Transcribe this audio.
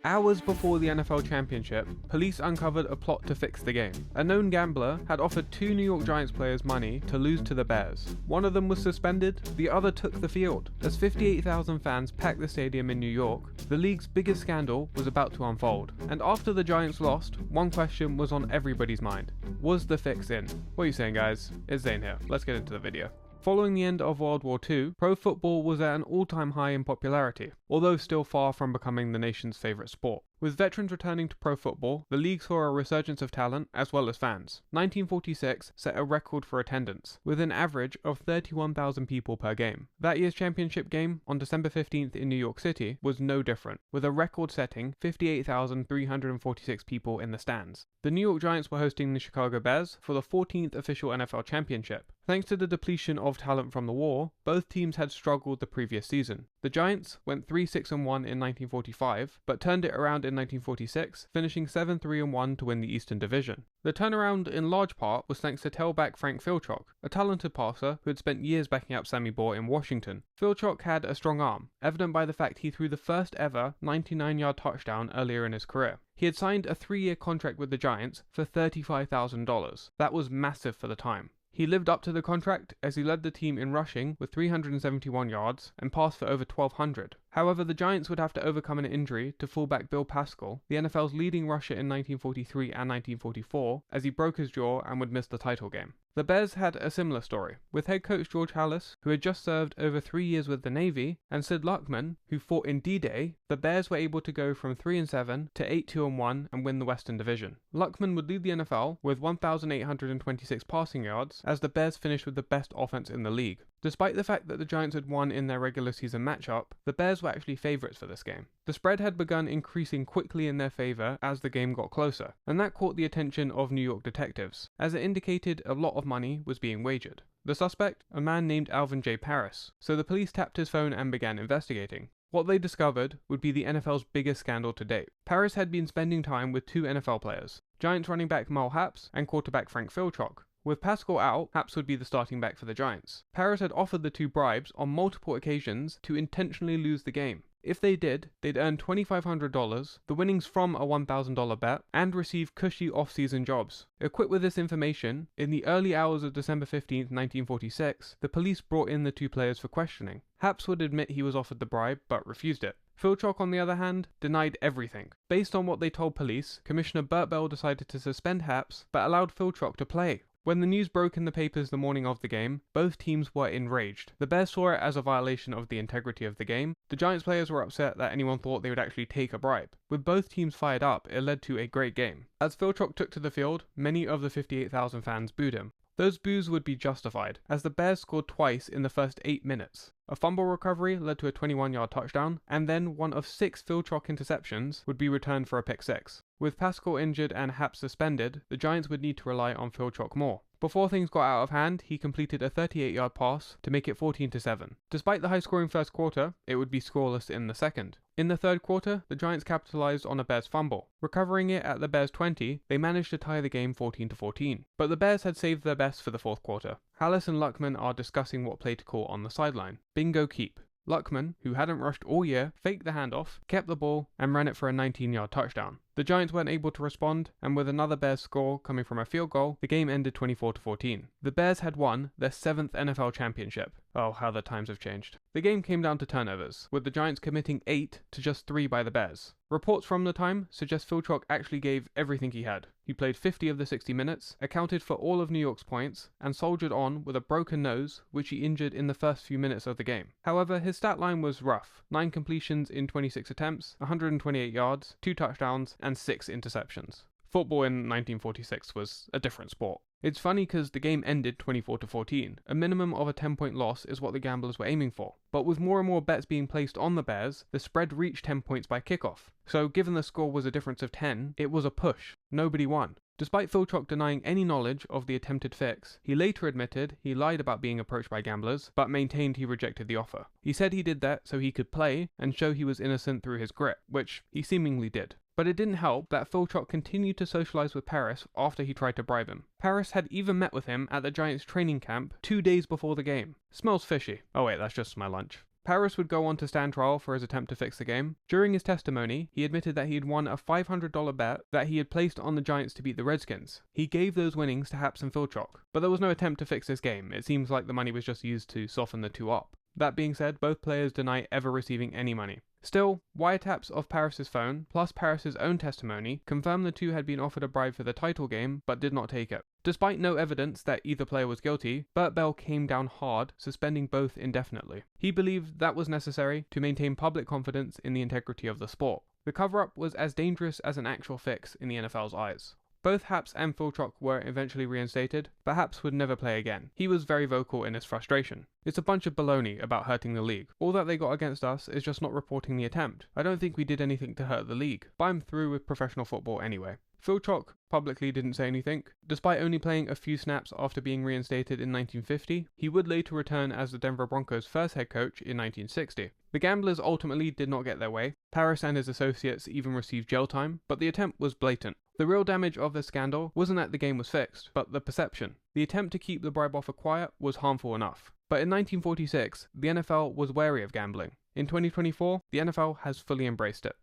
Hours before the NFL Championship, police uncovered a plot to fix the game. A known gambler had offered two New York Giants players money to lose to the Bears. One of them was suspended, the other took the field. As 58,000 fans packed the stadium in New York, the league's biggest scandal was about to unfold. And after the Giants lost, one question was on everybody's mind. Was the fix in? What are you saying, guys? It's Zane here. Let's get into the video. Following the end of World War II, pro football was at an all-time high in popularity, although still far from becoming the nation's favourite sport. With veterans returning to pro football, the league saw a resurgence of talent as well as fans. 1946 set a record for attendance, with an average of 31,000 people per game. That year's championship game, on December 15th in New York City, was no different, with a record-setting 58,346 people in the stands. The New York Giants were hosting the Chicago Bears for the 14th official NFL championship. Thanks to the depletion of talent from the war, both teams had struggled the previous season. The Giants went 3-6-1 in 1945, but turned it around in 1946, finishing 7-3-1 to win the Eastern Division. The turnaround in large part was thanks to tailback Frank Philchock, a talented passer who had spent years backing up Sammy Baugh in Washington. Philchock had a strong arm, evident by the fact he threw the first ever 99-yard touchdown earlier in his career. He had signed a 3-year contract with the Giants for $35,000. That was massive for the time. He lived up to the contract as he led the team in rushing with 371 yards and passed for over 1,200. However, the Giants would have to overcome an injury to fullback Bill Pascal, the NFL's leading rusher in 1943 and 1944, as he broke his jaw and would miss the title game. The Bears had a similar story, with head coach George Halas, who had just served over 3 years with the Navy, and Sid Luckman, who fought in D-Day. The Bears were able to go from 3-7 to 8-2-1 and win the Western Division. Luckman would lead the NFL with 1,826 passing yards, as the Bears finished with the best offense in the league. Despite the fact that the Giants had won in their regular season matchup, the Bears were actually favourites for this game. The spread had begun increasing quickly in their favour as the game got closer, and that caught the attention of New York detectives, as it indicated a lot of money was being wagered. The suspect, a man named Alvin J. Paris, so the police tapped his phone and began investigating. What they discovered would be the NFL's biggest scandal to date. Paris had been spending time with two NFL players, Giants running back Merle Haps and quarterback Frank Philchock. With Pascal out, Haps would be the starting back for the Giants. Paris had offered the two bribes on multiple occasions to intentionally lose the game. If they did, they'd earn $2,500, the winnings from a $1,000 bet, and receive cushy off-season jobs. Equipped with this information, in the early hours of December 15, 1946, the police brought in the two players for questioning. Haps would admit he was offered the bribe, but refused it. Philchock, on the other hand, denied everything. Based on what they told police, Commissioner Burt Bell decided to suspend Haps, but allowed Philchock to play. When the news broke in the papers the morning of the game, both teams were enraged. The Bears saw it as a violation of the integrity of the game. The Giants players were upset that anyone thought they would actually take a bribe. With both teams fired up, it led to a great game. As Philchock took to the field, many of the 58,000 fans booed him. Those boos would be justified, as the Bears scored twice in the first 8 minutes. A fumble recovery led to a 21-yard touchdown, and then one of 6 Philchock interceptions would be returned for a pick 6. With Pascal injured and Haps suspended, the Giants would need to rely on Philchock more. Before things got out of hand, he completed a 38-yard pass to make it 14-7. Despite the high-scoring first quarter, it would be scoreless in the second. In the third quarter, the Giants capitalized on a Bears fumble. Recovering it at the Bears 20, they managed to tie the game 14-14. But the Bears had saved their best for the fourth quarter. Halas and Luckman are discussing what play to call on the sideline. Bingo keep. Luckman, who hadn't rushed all year, faked the handoff, kept the ball, and ran it for a 19-yard touchdown. The Giants weren't able to respond, and with another Bears score coming from a field goal, the game ended 24-14. The Bears had won their 7th NFL championship. Oh, how the times have changed. The game came down to turnovers, with the Giants committing 8 to just 3 by the Bears. Reports from the time suggest Philchock actually gave everything he had. He played 50 of the 60 minutes, accounted for all of New York's points, and soldiered on with a broken nose, which he injured in the first few minutes of the game. However, his stat line was rough. 9 completions in 26 attempts, 128 yards, 2 touchdowns, and 6 interceptions. Football in 1946 was a different sport. It's funny because the game ended 24-14. A minimum of a 10-point loss is what the gamblers were aiming for. But with more and more bets being placed on the Bears, the spread reached 10 points by kickoff. So given the score was a difference of 10, it was a push. Nobody won. Despite Philchock denying any knowledge of the attempted fix, he later admitted he lied about being approached by gamblers, but maintained he rejected the offer. He said he did that so he could play and show he was innocent through his grit, which he seemingly did. But it didn't help that Philchock continued to socialize with Paris after he tried to bribe him. Paris had even met with him at the Giants training camp 2 days before the game. Smells fishy. Oh wait, that's just my lunch. Paris would go on to stand trial for his attempt to fix the game. During his testimony, he admitted that he had won a $500 bet that he had placed on the Giants to beat the Redskins. He gave those winnings to Haps and Philchok, but there was no attempt to fix this game. It seems like the money was just used to soften the two up. That being said, both players deny ever receiving any money. Still, wiretaps of Paris's phone, plus Paris's own testimony, confirm the two had been offered a bribe for the title game, but did not take it. Despite no evidence that either player was guilty, Bert Bell came down hard, suspending both indefinitely. He believed that was necessary to maintain public confidence in the integrity of the sport. The cover-up was as dangerous as an actual fix in the NFL's eyes. Both Haps and Philchok were eventually reinstated, but Haps would never play again. He was very vocal in his frustration. It's a bunch of baloney about hurting the league. All that they got against us is just not reporting the attempt. I don't think we did anything to hurt the league, but I'm through with professional football anyway. Philchok publicly didn't say anything. Despite only playing a few snaps after being reinstated in 1950, he would later return as the Denver Broncos' first head coach in 1960. The gamblers ultimately did not get their way. Paris and his associates even received jail time, but the attempt was blatant. The real damage of the scandal wasn't that the game was fixed, but the perception. The attempt to keep the bribe offer quiet was harmful enough. But in 1946, the NFL was wary of gambling. In 2024, the NFL has fully embraced it.